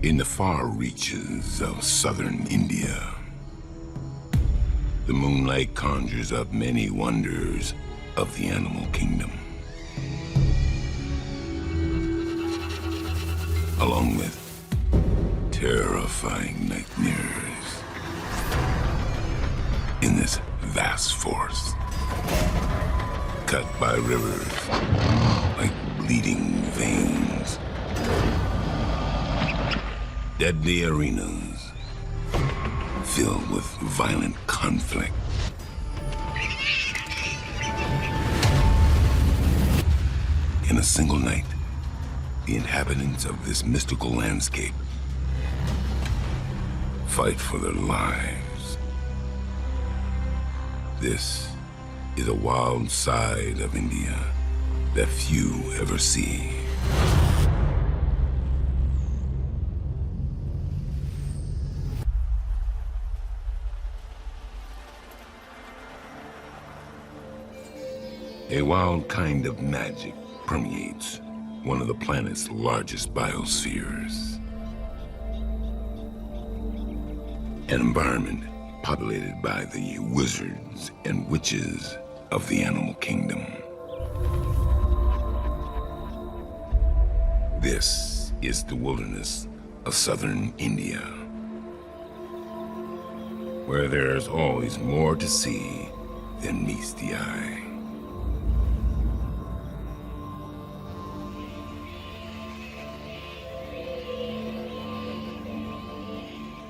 In the far reaches of southern India, the moonlight conjures up many wonders of the animal kingdom, along with terrifying nightmares. In this vast forest, cut by rivers like bleeding veins, deadly arenas filled with violent conflict. In a single night, the inhabitants of this mystical landscape fight for their lives. This is a wild side of India that few ever see. A wild kind of magic permeates one of the planet's largest biospheres. An environment populated by the wizards and witches of the animal kingdom. This is the wilderness of southern India, where there's always more to see than meets the eye.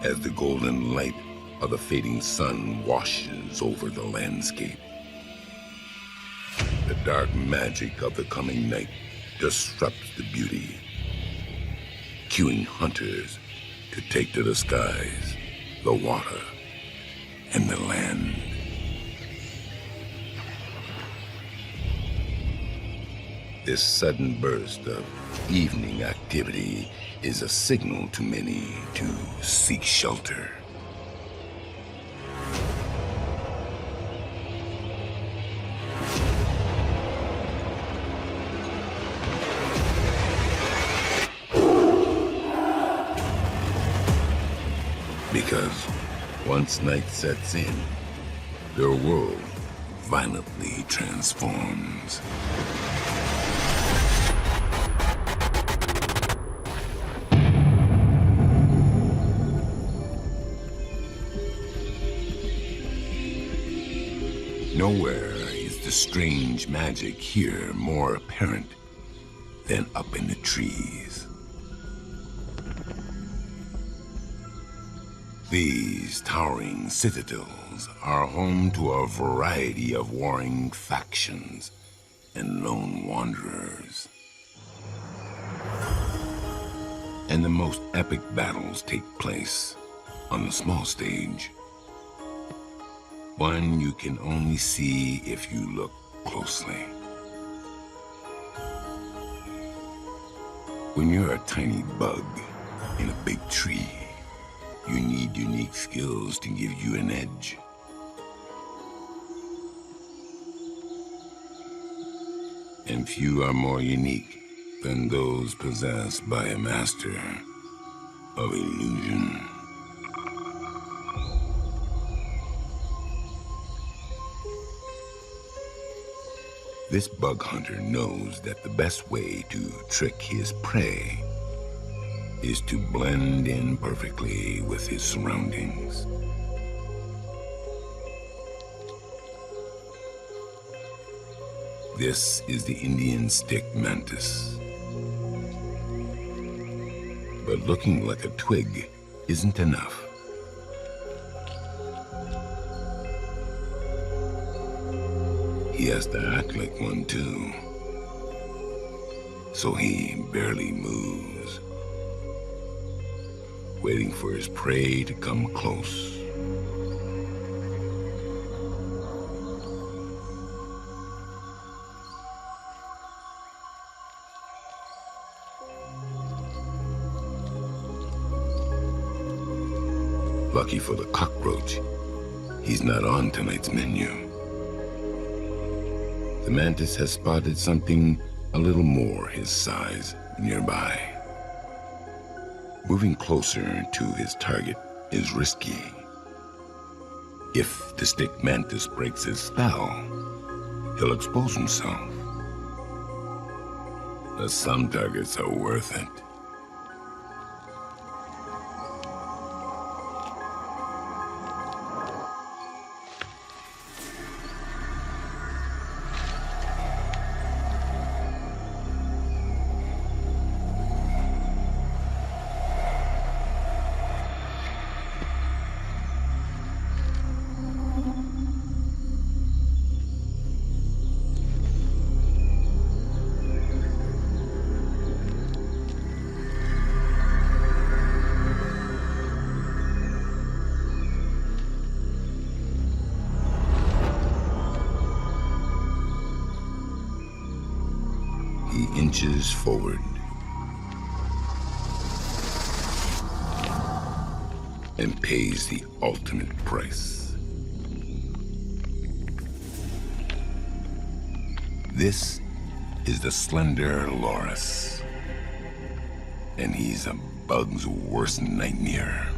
As the golden light of the fading sun washes over the landscape, the dark magic of the coming night disrupts the beauty, cueing hunters to take to the skies, the water, and the land. This sudden burst of evening activity is a signal to many to seek shelter. Because once night sets in, their world violently transforms. Nowhere is the strange magic here more apparent than up in the trees. These towering citadels are home to a variety of warring factions and lone wanderers. And the most epic battles take place on the small stage. One you can only see if you look closely. When you're a tiny bug in a big tree, you need unique skills to give you an edge. And few are more unique than those possessed by a master of illusion. This bug hunter knows that the best way to trick his prey is to blend in perfectly with his surroundings. This is the Indian stick mantis. But looking like a twig isn't enough. He has to act like one too. So he barely moves, waiting for his prey to come close. Lucky for the cockroach, he's not on tonight's menu. The mantis has spotted something a little more his size nearby. Moving closer to his target is risky. If the stick mantis breaks his spell, he'll expose himself. But some targets are worth it. He inches forward and pays the ultimate price. This is the slender Loras, and he's a bug's worst nightmare.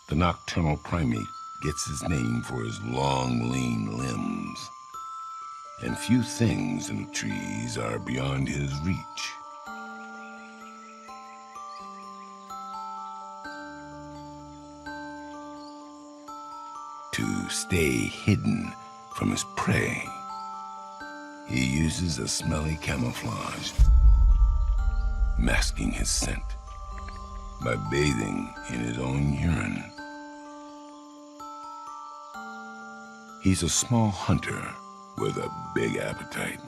The nocturnal primate gets his name for his long, lean limbs. And few things in the trees are beyond his reach. To stay hidden from his prey, he uses a smelly camouflage, masking his scent by bathing in his own urine. He's a small hunter with a big appetite.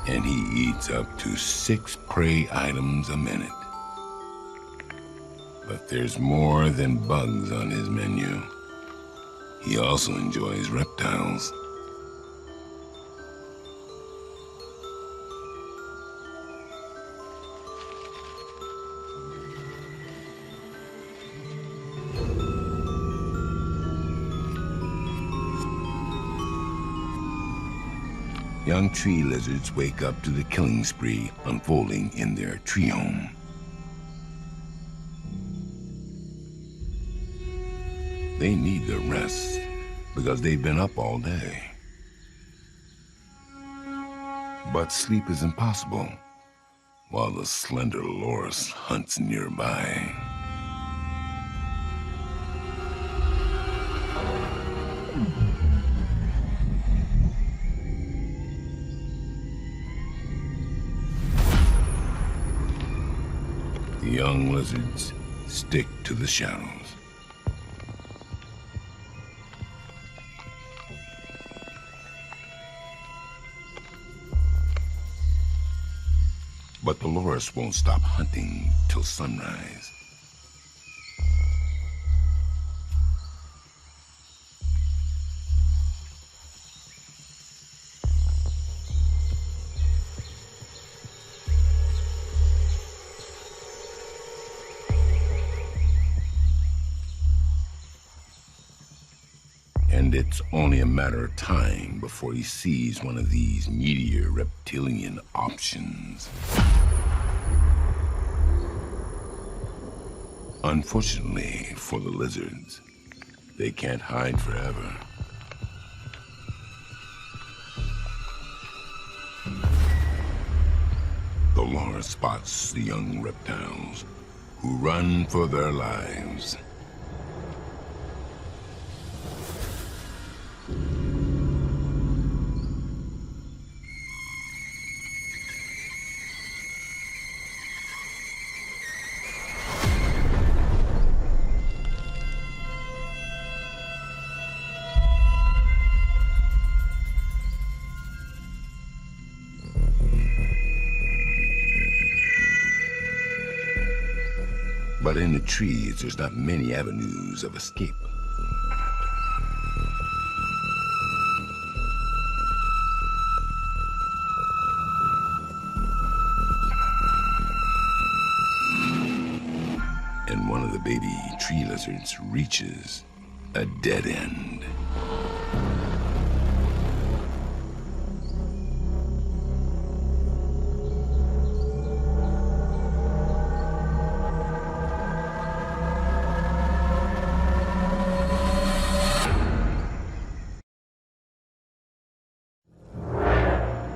And he eats up to 6 prey items a minute. But there's more than bugs on his menu. He also enjoys reptiles. Young tree lizards wake up to the killing spree unfolding in their tree home. They need the rest because they've been up all day. But sleep is impossible while the slender Loras hunts nearby. The young lizards stick to the shadows. But the Loras won't stop hunting till sunrise. And it's only a matter of time before he sees one of these meteor reptilian options. Unfortunately for the lizards, they can't hide forever. The Loras spots the young reptiles who run for their lives. But in the trees, there's not many avenues of escape. And one of the baby tree lizards reaches a dead end.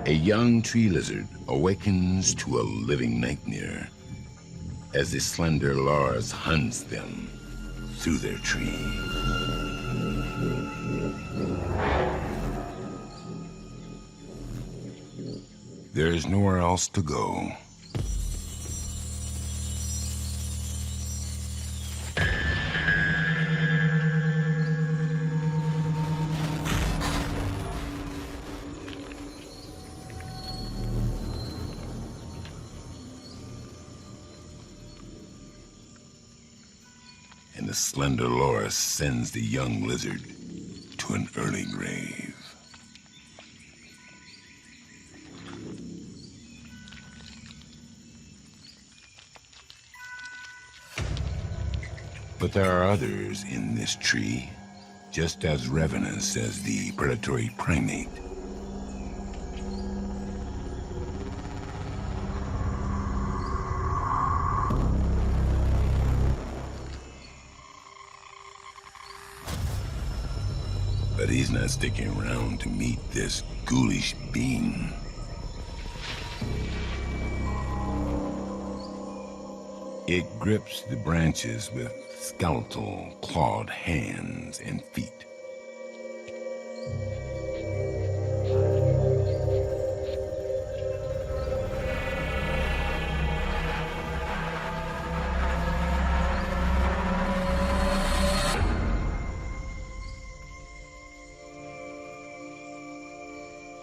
A young tree lizard awakens to a living nightmare as the slender Lars hunts them through their tree. There is nowhere else to go. And the slender Loris sends the young lizard to an early grave. But there are others in this tree, just as ravenous as the predatory primate. But he's not sticking around to meet this ghoulish being. It grips the branches with skeletal, clawed hands and feet.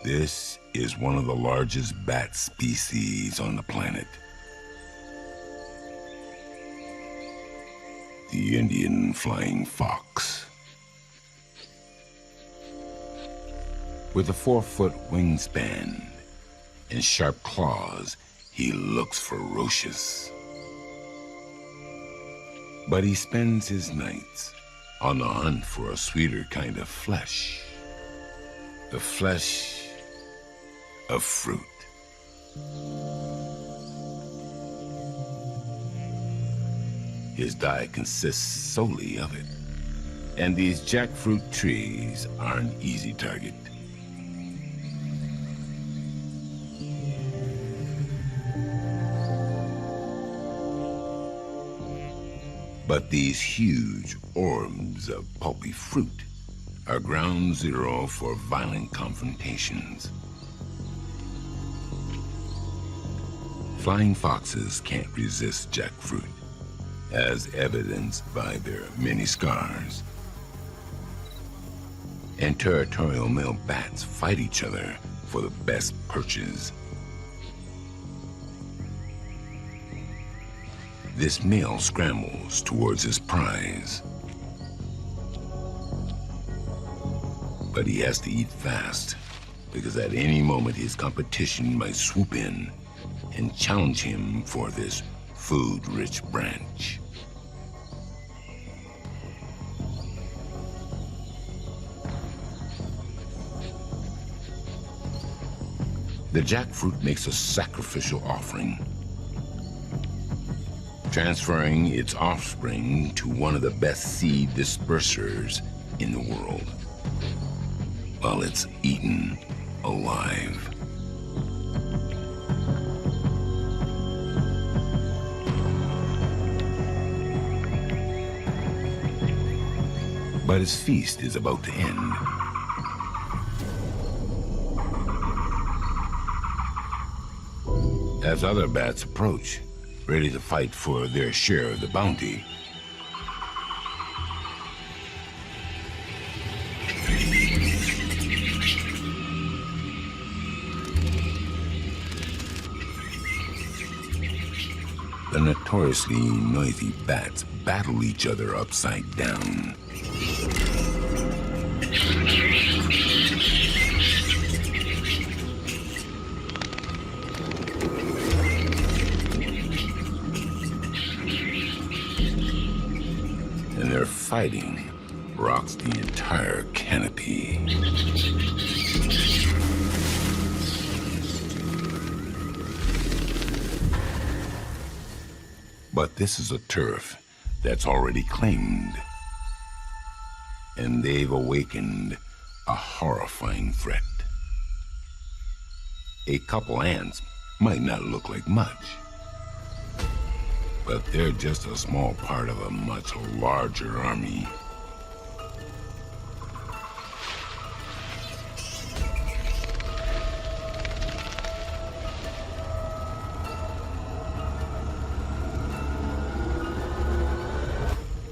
This is one of the largest bat species on the planet. The Indian flying fox. With a 4-foot wingspan and sharp claws, he looks ferocious. But he spends his nights on the hunt for a sweeter kind of flesh. The flesh of fruit. His diet consists solely of it, and these jackfruit trees are an easy target. But these huge orbs of pulpy fruit are ground zero for violent confrontations. Flying foxes can't resist jackfruit, as evidenced by their many scars. And territorial male bats fight each other for the best perches. This male scrambles towards his prize. But he has to eat fast, because at any moment his competition might swoop in and challenge him for this food-rich branch. The jackfruit makes a sacrificial offering, transferring its offspring to one of the best seed dispersers in the world, while it's eaten alive. But his feast is about to end. As other bats approach, ready to fight for their share of the bounty, The notoriously noisy bats battle each other upside down. And their fighting rocks the entire canopy. But this is a turf that's already claimed. And they've awakened a horrifying threat. A couple ants might not look like much, but they're just a small part of a much larger army.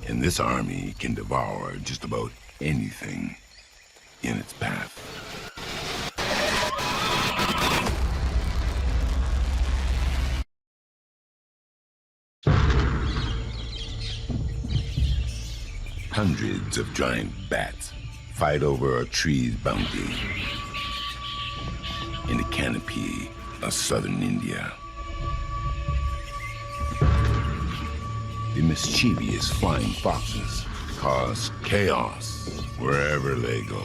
And this army can devour just about anything in its path. Hundreds of giant bats fight over a tree's bounty in the canopy of southern India. The mischievous flying foxes cause chaos wherever they go.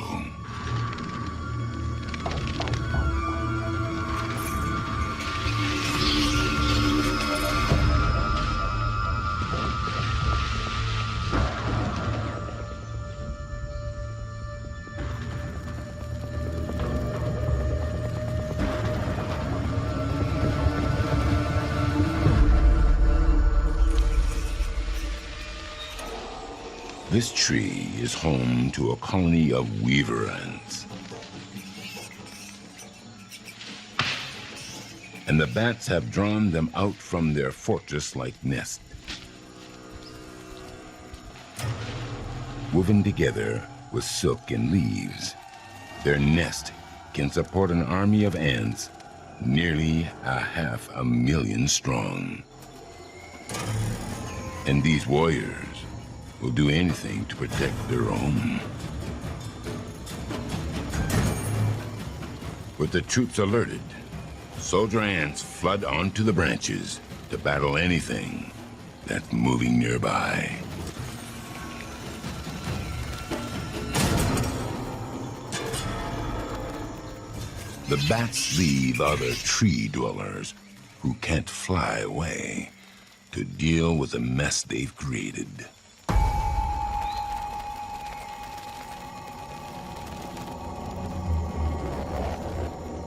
This tree is home to a colony of weaver ants. And the bats have drawn them out from their fortress-like nest. Woven together with silk and leaves, their nest can support an army of ants nearly 500,000 strong. And these warriors will do anything to protect their own. With the troops alerted, soldier ants flood onto the branches to battle anything that's moving nearby. The bats leave other tree dwellers who can't fly away to deal with the mess they've created.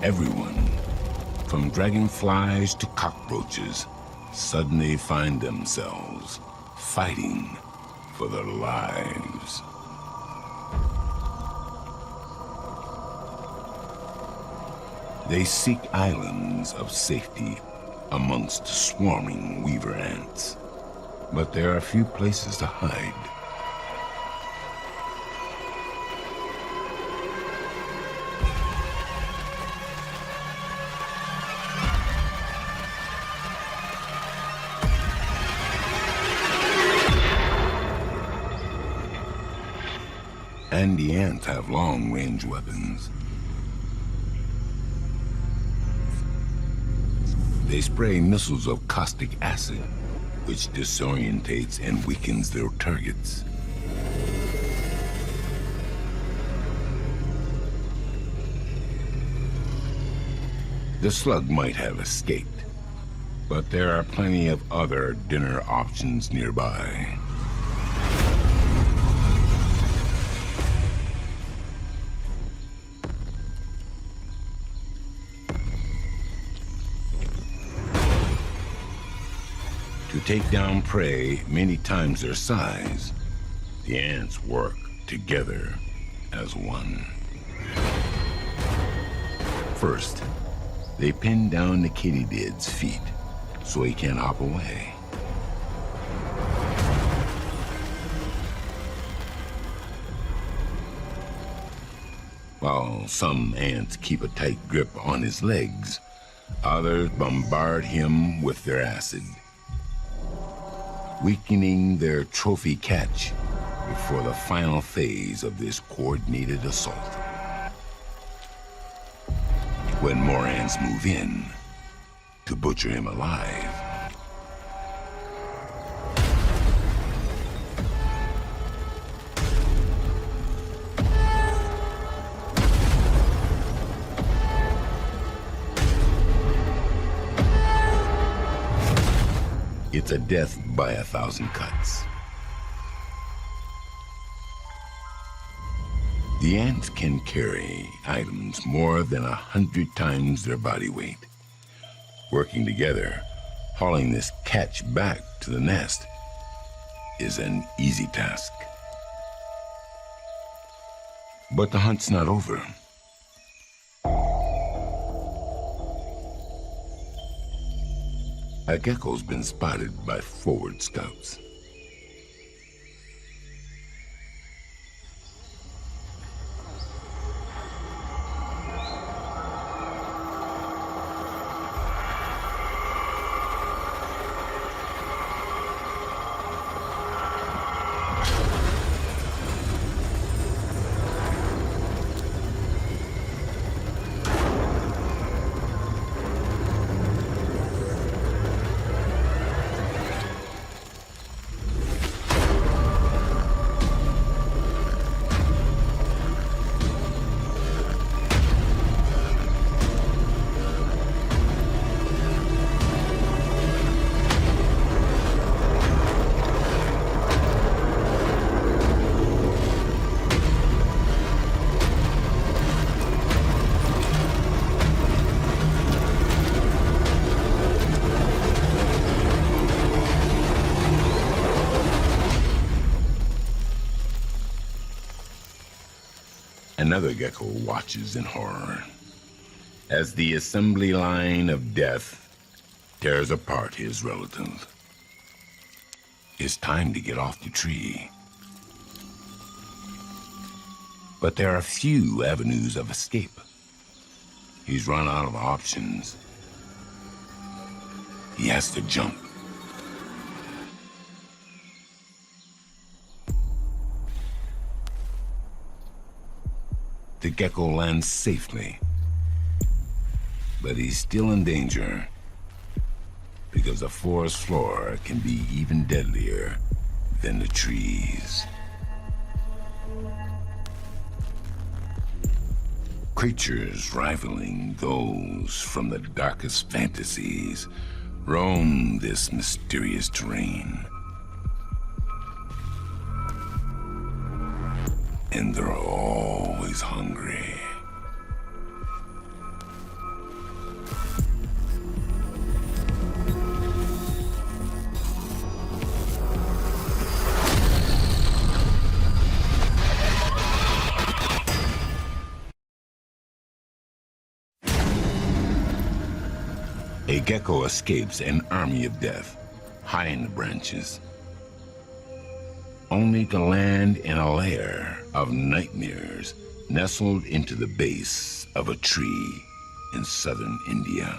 Everyone, from dragonflies to cockroaches, suddenly find themselves fighting for their lives. They seek islands of safety amongst swarming weaver ants, but there are few places to hide. And the ants have long-range weapons. They spray missiles of caustic acid, which disorientates and weakens their targets. The slug might have escaped, but there are plenty of other dinner options nearby. To take down prey many times their size, the ants work together as one. First, they pin down the katydid's feet so he can't hop away. While some ants keep a tight grip on his legs, others bombard him with their acid. weakening their trophy catch before the final phase of this coordinated assault. When more ants move in to butcher him alive, it's a death by 1,000 cuts. The ants can carry items more than 100 times their body weight. Working together, hauling this catch back to the nest is an easy task. But the hunt's not over. A gecko's been spotted by forward scouts. Another gecko watches in horror as the assembly line of death tears apart his relative. It's time to get off the tree. But there are few avenues of escape. He's run out of options. He has to jump. The gecko lands safely, but he's still in danger because the forest floor can be even deadlier than the trees. Creatures rivaling those from the darkest fantasies roam this mysterious terrain. And they're always hungry. A gecko escapes an army of death, high in the branches, only to land in a lair of nightmares nestled into the base of a tree in southern India.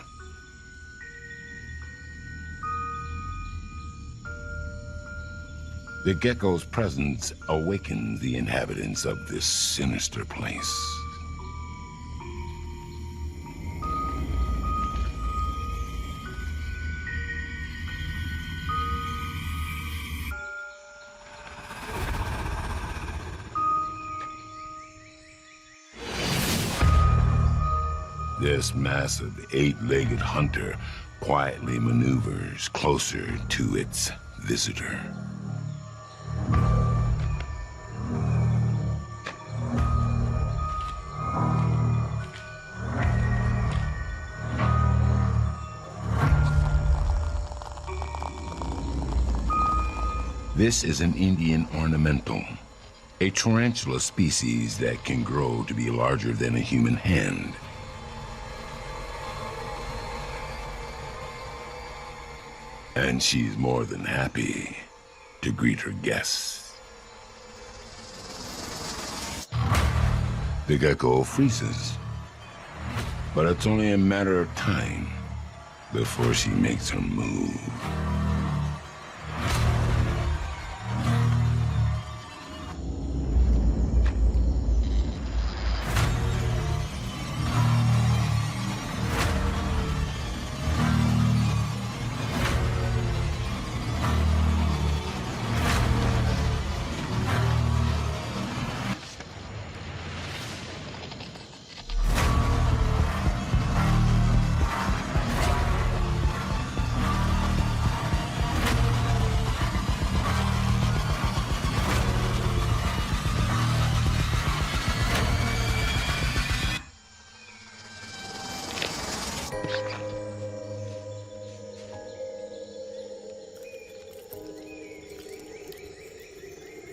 The gecko's presence awakens the inhabitants of this sinister place. This massive eight-legged hunter quietly maneuvers closer to its visitor. This is an Indian ornamental, a tarantula species that can grow to be larger than a human hand. And she's more than happy to greet her guests. The gecko freezes, but it's only a matter of time before she makes her move.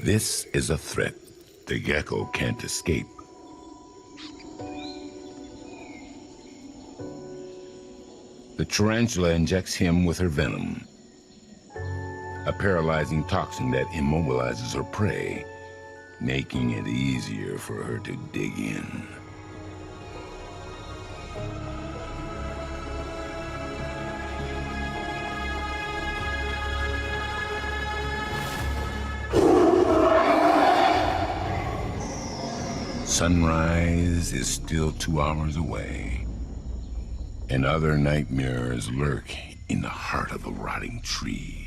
This is a threat the gecko can't escape. The tarantula injects him with her venom, a paralyzing toxin that immobilizes her prey, making it easier for her to dig in. Sunrise is still 2 hours away, and other nightmares lurk in the heart of a rotting tree.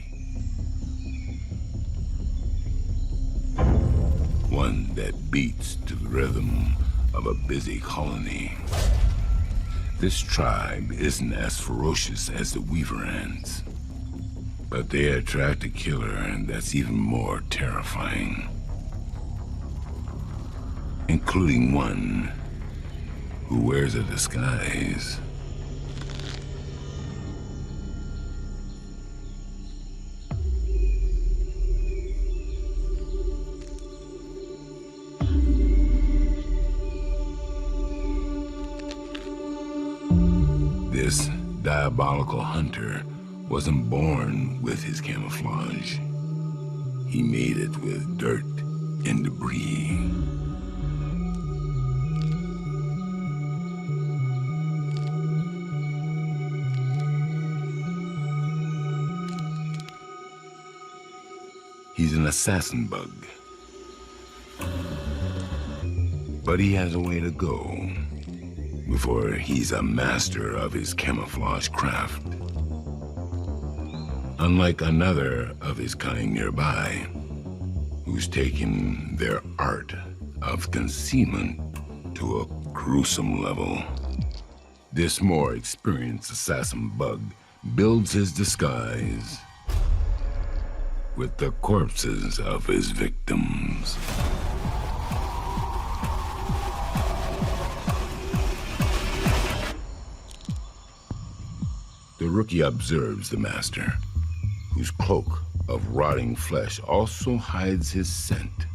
One that beats to the rhythm of a busy colony. This tribe isn't as ferocious as the Weaver ants, but they attract a killer that's even more terrifying. Including one who wears a disguise. This diabolical hunter wasn't born with his camouflage. He made it with dirt and debris. He's an assassin bug. But he has a way to go before he's a master of his camouflage craft. Unlike another of his kind nearby, who's taken their art of concealment to a gruesome level, this more experienced assassin bug builds his disguise with the corpses of his victims. The rookie observes the master, whose cloak of rotting flesh also hides his scent.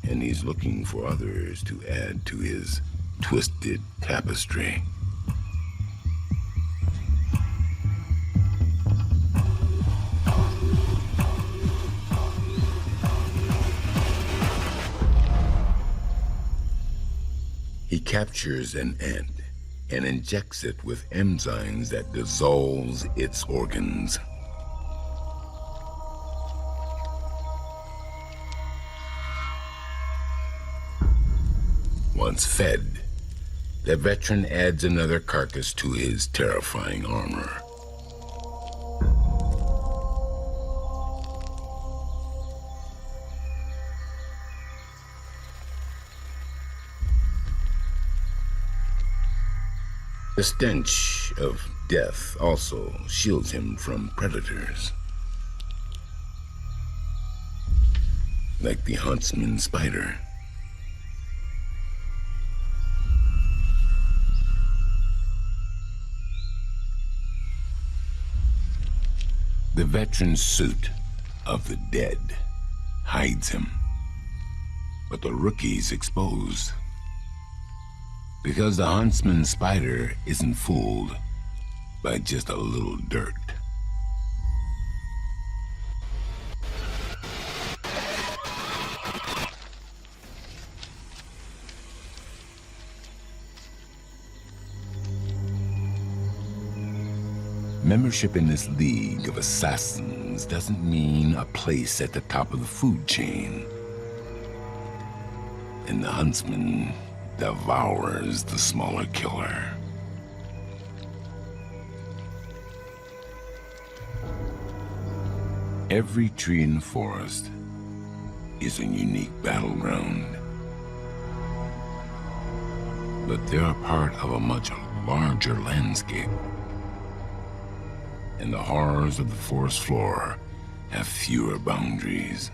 And he's looking for others to add to his twisted tapestry. He captures an ant and injects it with enzymes that dissolves its organs. Once fed, the veteran adds another carcass to his terrifying armor. The stench of death also shields him from predators, like the huntsman spider. The veteran's suit of the dead hides him, but the rookie's exposed. Because the huntsman spider isn't fooled by just a little dirt. Membership in this league of assassins doesn't mean a place at the top of the food chain. And the huntsman devours the smaller killer. Every tree in the forest is a unique battleground. But they're a part of a much larger landscape. And the horrors of the forest floor have fewer boundaries.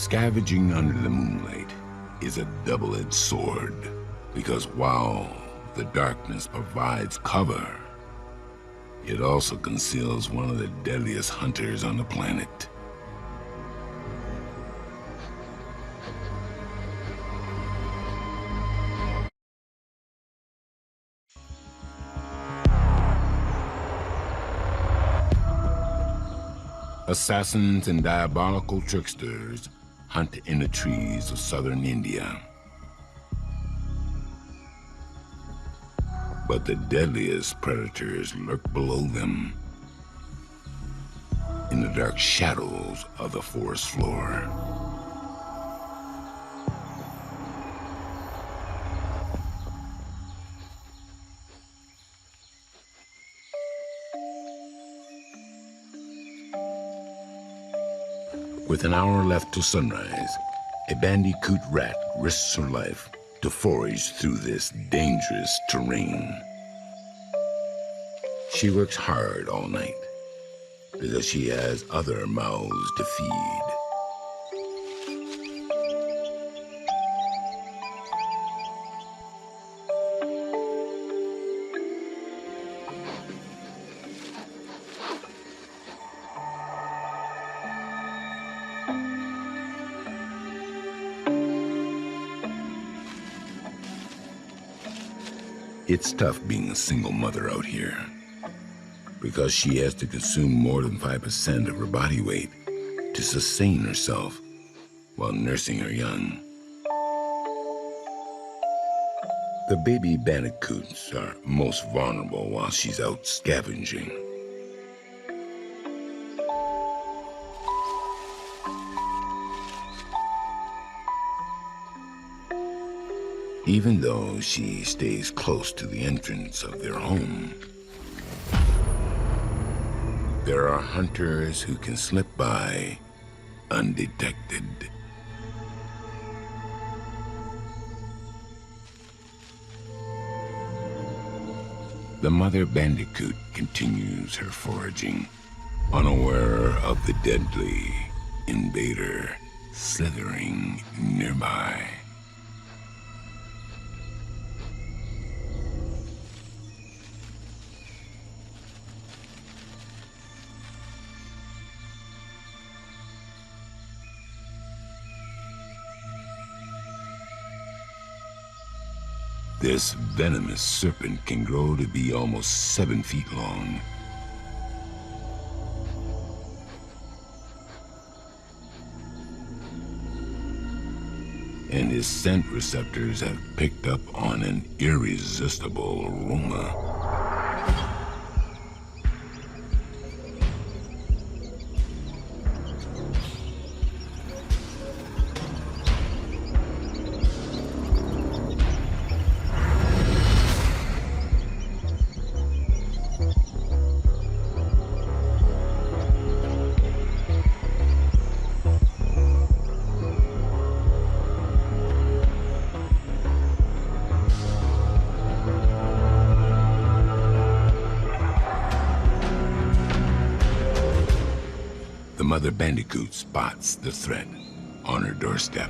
Scavenging under the moonlight is a double-edged sword, because while the darkness provides cover, it also conceals one of the deadliest hunters on the planet. Assassins and diabolical tricksters hunt in the trees of southern India. But the deadliest predators lurk below them, in the dark shadows of the forest floor. With an hour left till sunrise, a bandicoot rat risks her life to forage through this dangerous terrain. She works hard all night because she has other mouths to feed. It's tough being a single mother out here, because she has to consume more than 5% of her body weight to sustain herself while nursing her young. The baby bandicoots are most vulnerable while she's out scavenging. Even though she stays close to the entrance of their home, there are hunters who can slip by undetected. The mother bandicoot continues her foraging, unaware of the deadly invader slithering nearby. This venomous serpent can grow to be almost 7 feet long. And his scent receptors have picked up on an irresistible aroma. The mother bandicoot spots the threat on her doorstep.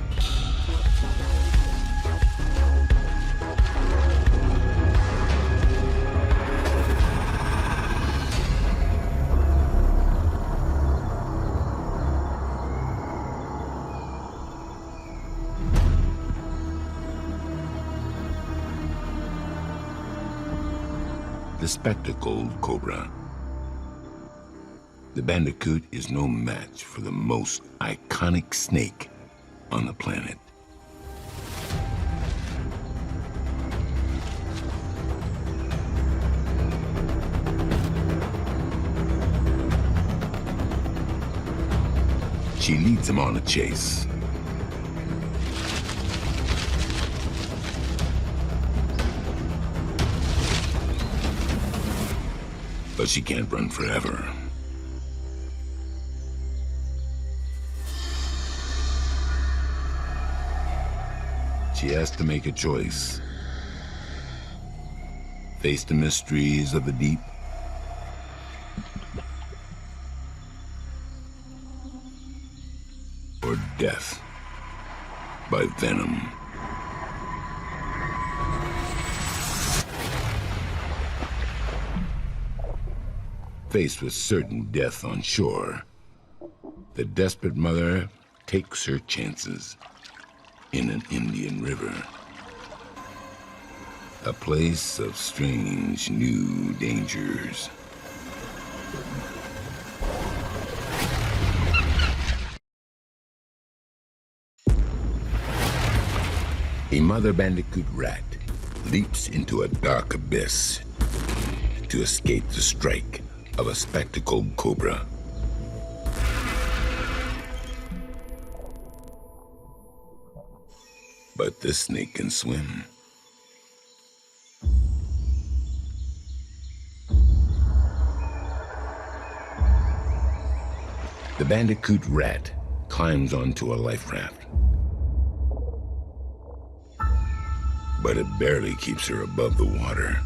The spectacled cobra. The bandicoot is no match for the most iconic snake on the planet. She leads him on a chase. But she can't run forever. She has to make a choice. Face the mysteries of the deep, or death. Faced with certain death on shore, the desperate mother takes her chances in an Indian river. A place of strange new dangers. A mother bandicoot rat leaps into a dark abyss to escape the strike of a spectacled cobra. But this snake can swim. The bandicoot rat climbs onto a life raft, but it barely keeps her above the water.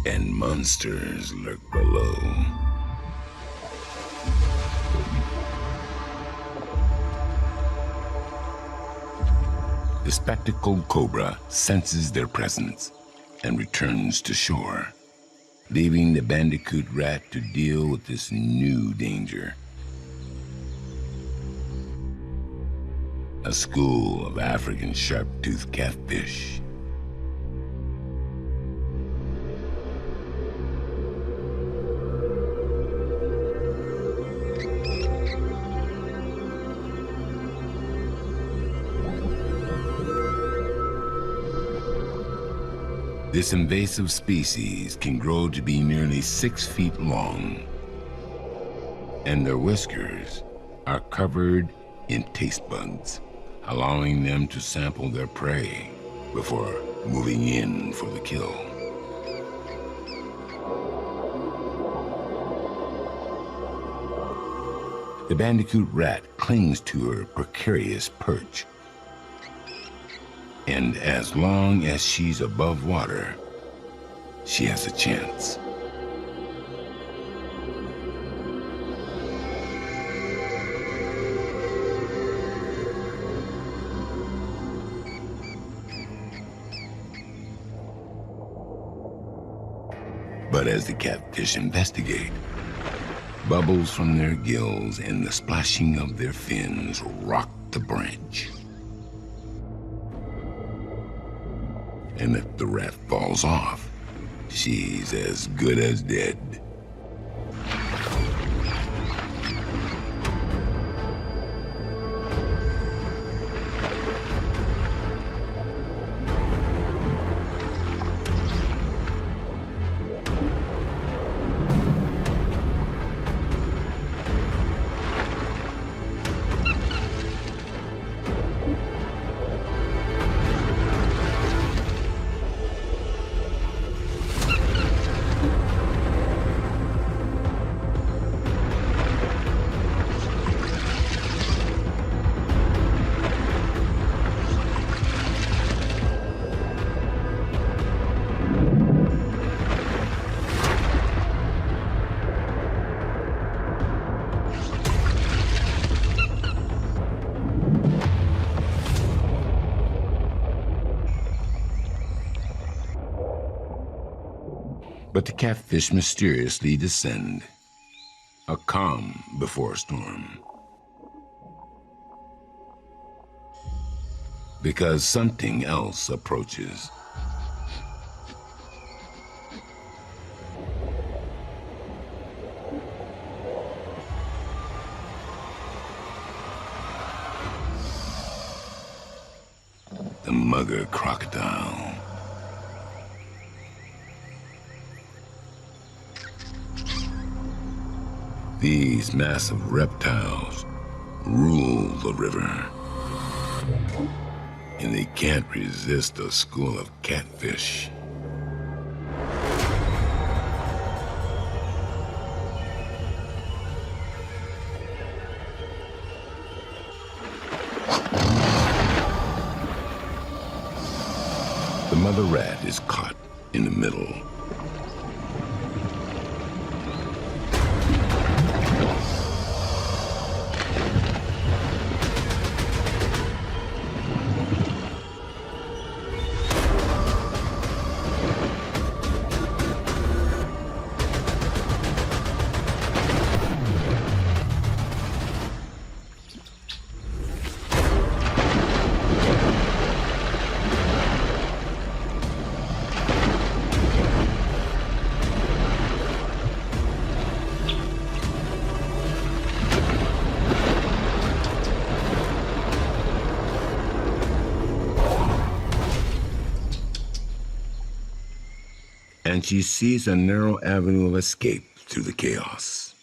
And monsters lurk below. The spectacled cobra senses their presence and returns to shore, leaving the bandicoot rat to deal with this new danger. A school of African sharp-toothed catfish. This invasive species can grow to be nearly 6 feet long, and their whiskers are covered in taste buds, allowing them to sample their prey before moving in for the kill. The bandicoot rat clings to her precarious perch, and as long as she's above water, she has a chance. But as the catfish investigate, bubbles from their gills and the splashing of their fins rock the branch. And if the rat falls off, she's as good as dead. But the catfish mysteriously descend, a calm before a storm. Because something else approaches. The mugger crocodile. These massive reptiles rule the river, and they can't resist a school of catfish. The mother rat is caught in the middle. and she sees a narrow avenue of escape through the chaos.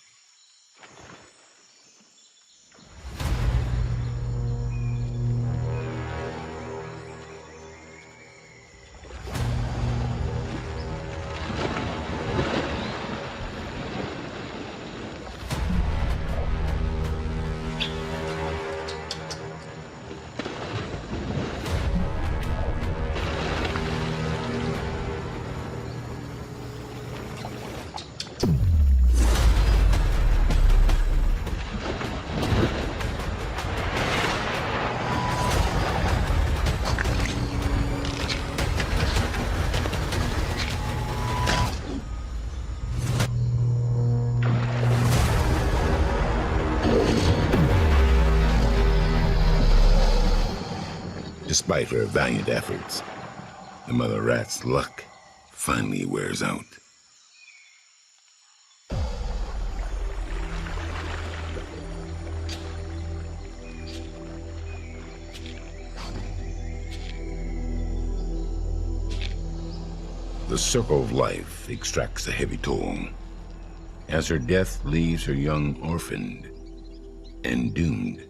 Despite her valiant efforts, the mother rat's luck finally wears out. The circle of life extracts a heavy toll, as her death leaves her young orphaned and doomed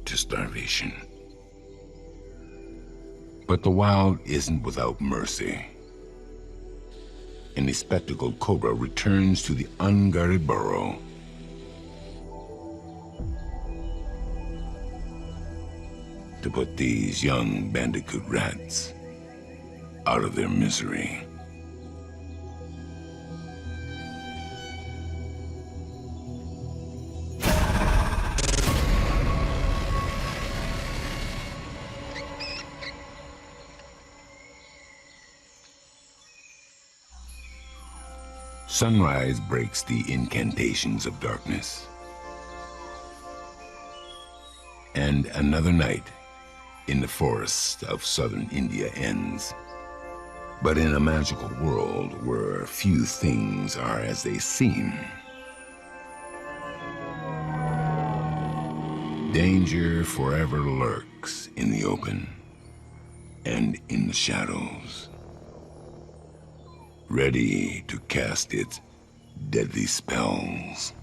to starvation. But the wild isn't without mercy. And the spectacled cobra returns to the unguarded burrow. To put these young bandicoot rats out of their misery. Sunrise breaks the incantations of darkness. And another night in the forests of southern India ends. But in a magical world where few things are as they seem, danger forever lurks in the open and in the shadows, ready to cast its deadly spells.